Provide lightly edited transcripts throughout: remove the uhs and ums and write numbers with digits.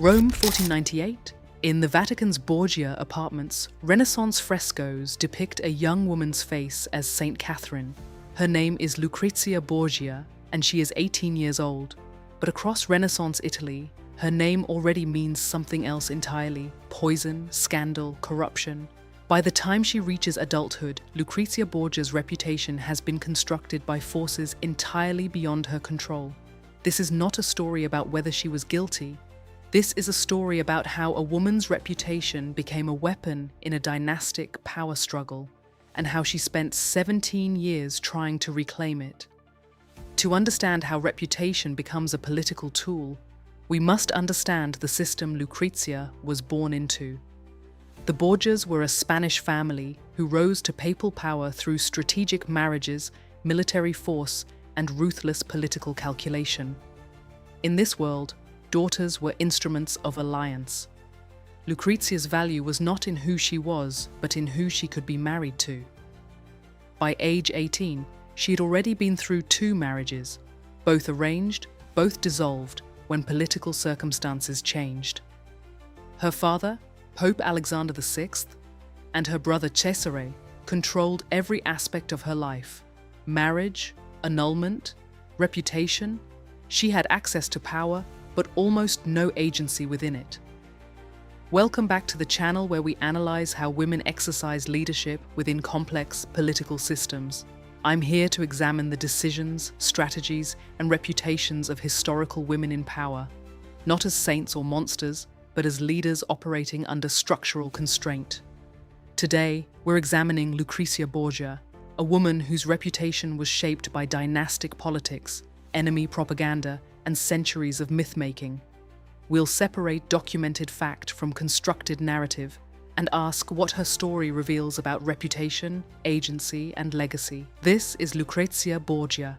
Rome 1498. In the Vatican's Borgia apartments, Renaissance frescoes depict a young woman's face as Saint Catherine. Her name is Lucrezia Borgia, and she is 18 years old. But across Renaissance Italy, her name already means something else entirely: poison, scandal, corruption. By the time she reaches adulthood, Lucrezia Borgia's reputation has been constructed by forces entirely beyond her control. This is not a story about whether she was guilty. This is a story about how a woman's reputation became a weapon in a dynastic power struggle, and how she spent 17 years trying to reclaim it. To understand how reputation becomes a political tool, we must understand the system Lucrezia was born into. The Borgias were a Spanish family who rose to papal power through strategic marriages, military force, and ruthless political calculation. In this world, daughters were instruments of alliance. Lucrezia's value was not in who she was, but in who she could be married to. By age 18, she had already been through 2 marriages, both arranged, both dissolved, when political circumstances changed. Her father, Pope Alexander VI, and her brother Cesare controlled every aspect of her life: marriage, annulment, reputation. She had access to power, but almost no agency within it. Welcome back to the channel where we analyze how women exercise leadership within complex political systems. I'm here to examine the decisions, strategies, and reputations of historical women in power, not as saints or monsters, but as leaders operating under structural constraint. Today, we're examining Lucrezia Borgia, a woman whose reputation was shaped by dynastic politics, enemy propaganda, and centuries of myth-making. We'll separate documented fact from constructed narrative and ask what her story reveals about reputation, agency, and legacy. This is Lucrezia Borgia.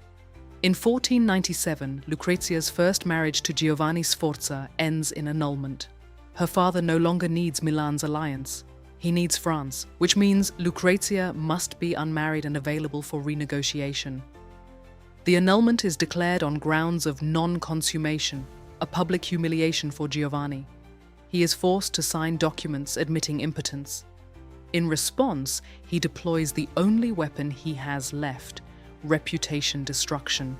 In 1497, Lucrezia's first marriage to Giovanni Sforza ends in annulment. Her father no longer needs Milan's alliance. He needs France, which means Lucrezia must be unmarried and available for renegotiation. The annulment is declared on grounds of non-consummation, a public humiliation for Giovanni. He is forced to sign documents admitting impotence. In response, he deploys the only weapon he has left: reputation destruction.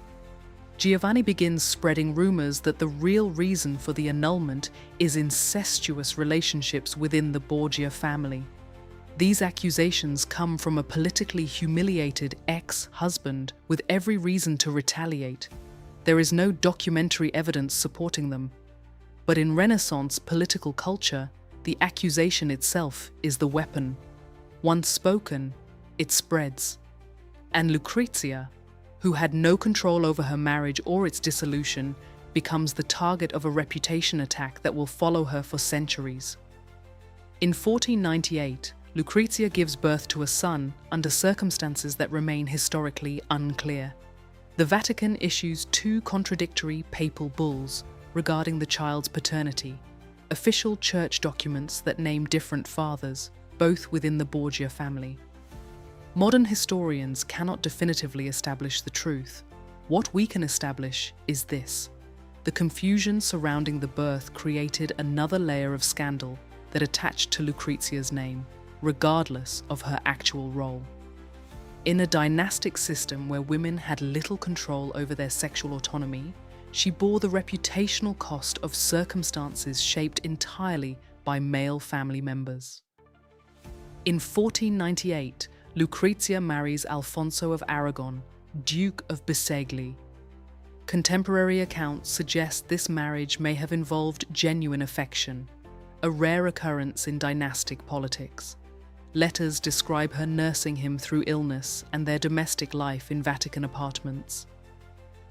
Giovanni begins spreading rumors that the real reason for the annulment is incestuous relationships within the Borgia family. These accusations come from a politically humiliated ex-husband with every reason to retaliate. There is no documentary evidence supporting them. But in Renaissance political culture, the accusation itself is the weapon. Once spoken, it spreads. And Lucrezia, who had no control over her marriage or its dissolution, becomes the target of a reputation attack that will follow her for centuries. In 1498, Lucrezia gives birth to a son under circumstances that remain historically unclear. The Vatican issues 2 contradictory papal bulls regarding the child's paternity, official church documents that name different fathers, both within the Borgia family. Modern historians cannot definitively establish the truth. What we can establish is this: the confusion surrounding the birth created another layer of scandal that attached to Lucrezia's name, regardless of her actual role. In a dynastic system where women had little control over their sexual autonomy, she bore the reputational cost of circumstances shaped entirely by male family members. In 1498, Lucrezia marries Alfonso of Aragon, Duke of Bisegli. Contemporary accounts suggest this marriage may have involved genuine affection, a rare occurrence in dynastic politics. Letters describe her nursing him through illness and their domestic life in Vatican apartments.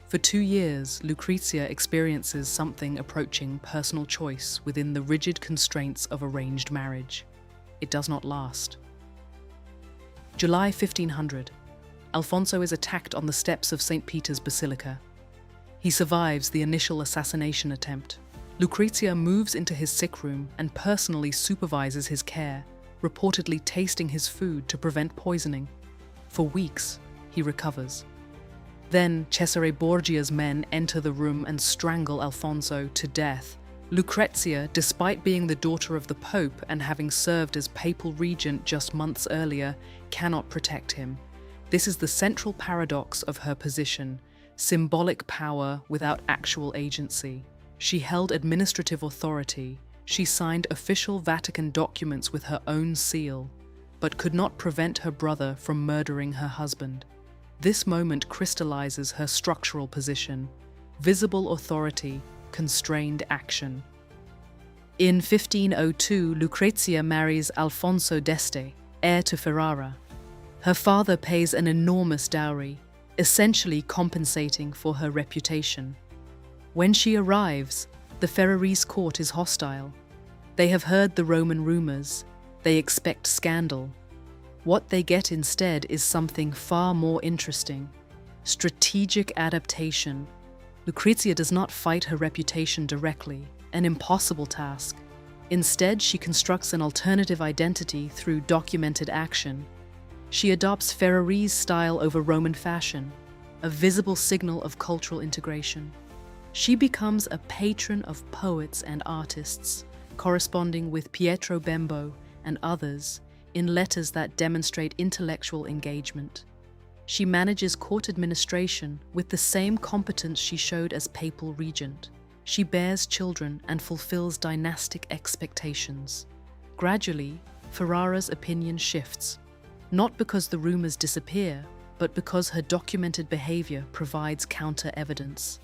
For 2 years, Lucrezia experiences something approaching personal choice within the rigid constraints of arranged marriage. It does not last. July 1500. Alfonso is attacked on the steps of St. Peter's Basilica. He survives the initial assassination attempt. Lucrezia moves into his sick room and personally supervises his care, reportedly tasting his food to prevent poisoning. For weeks, he recovers. Then Cesare Borgia's men enter the room and strangle Alfonso to death, Lucrezia, despite being the daughter of the Pope and having served as papal regent just months earlier, cannot protect him. This is the central paradox of her position: symbolic power without actual agency. She held administrative authority. She signed official Vatican documents with her own seal, but could not prevent her brother from murdering her husband. This moment crystallizes her structural position: visible authority, constrained action. In 1502, Lucrezia marries Alfonso d'Este, heir to Ferrara. Her father pays an enormous dowry, essentially compensating for her reputation. When she arrives, the Ferrarese court is hostile. They have heard the Roman rumors. They expect scandal. What they get instead is something far more interesting: strategic adaptation. Lucrezia does not fight her reputation directly, an impossible task. Instead, she constructs an alternative identity through documented action. She adopts Ferrarese style over Roman fashion, a visible signal of cultural integration. She becomes a patron of poets and artists, corresponding with Pietro Bembo and others in letters that demonstrate intellectual engagement. She manages court administration with the same competence she showed as papal regent. She bears children and fulfills dynastic expectations. Gradually, Ferrara's opinion shifts, not because the rumors disappear, but because her documented behavior provides counter-evidence.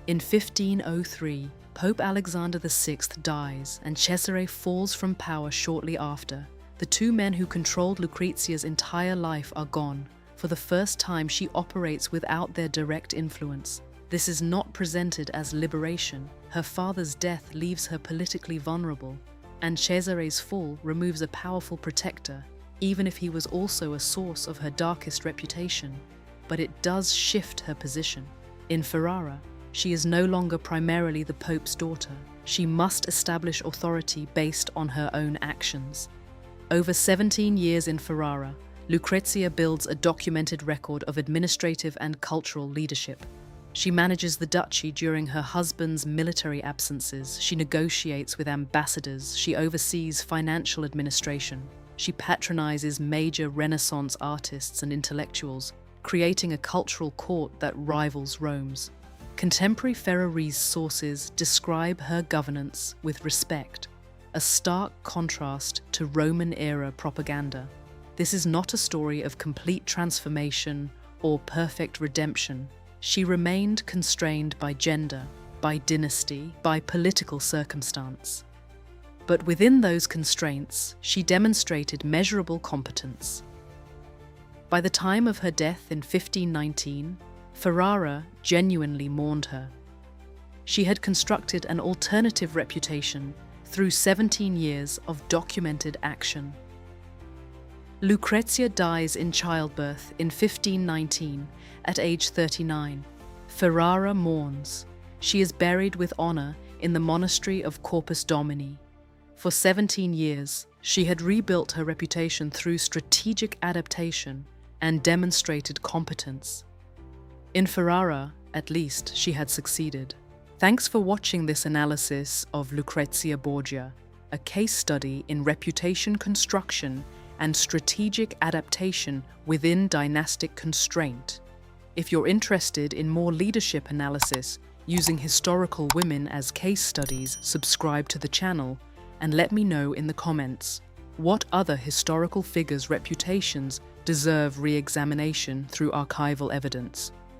In 1503, Pope Alexander VI dies and Cesare falls from power shortly after. The two men who controlled Lucrezia's entire life are gone. For the first time, she operates without their direct influence. This is not presented as liberation. Her father's death leaves her politically vulnerable, and Cesare's fall removes a powerful protector, even if he was also a source of her darkest reputation. But it does shift her position. In Ferrara, she is no longer primarily the Pope's daughter. She must establish authority based on her own actions. Over 17 years in Ferrara, Lucrezia builds a documented record of administrative and cultural leadership. She manages the duchy during her husband's military absences. She negotiates with ambassadors. She oversees financial administration. She patronizes major Renaissance artists and intellectuals, creating a cultural court that rivals Rome's. Contemporary Ferrarese sources describe her governance with respect, a stark contrast to Roman-era propaganda. This is not a story of complete transformation or perfect redemption. She remained constrained by gender, by dynasty, by political circumstance. But within those constraints, she demonstrated measurable competence. By the time of her death in 1519, Ferrara genuinely mourned her. She had constructed an alternative reputation through 17 years of documented action. Lucrezia dies in childbirth in 1519 at age 39. Ferrara mourns. She is buried with honor in the monastery of Corpus Domini. For 17 years, she had rebuilt her reputation through strategic adaptation and demonstrated competence. In Ferrara, at least, she had succeeded. Thanks for watching this analysis of Lucrezia Borgia, a case study in reputation construction and strategic adaptation within dynastic constraint. If you're interested in more leadership analysis using historical women as case studies, subscribe to the channel and let me know in the comments what other historical figures' reputations deserve re-examination through archival evidence.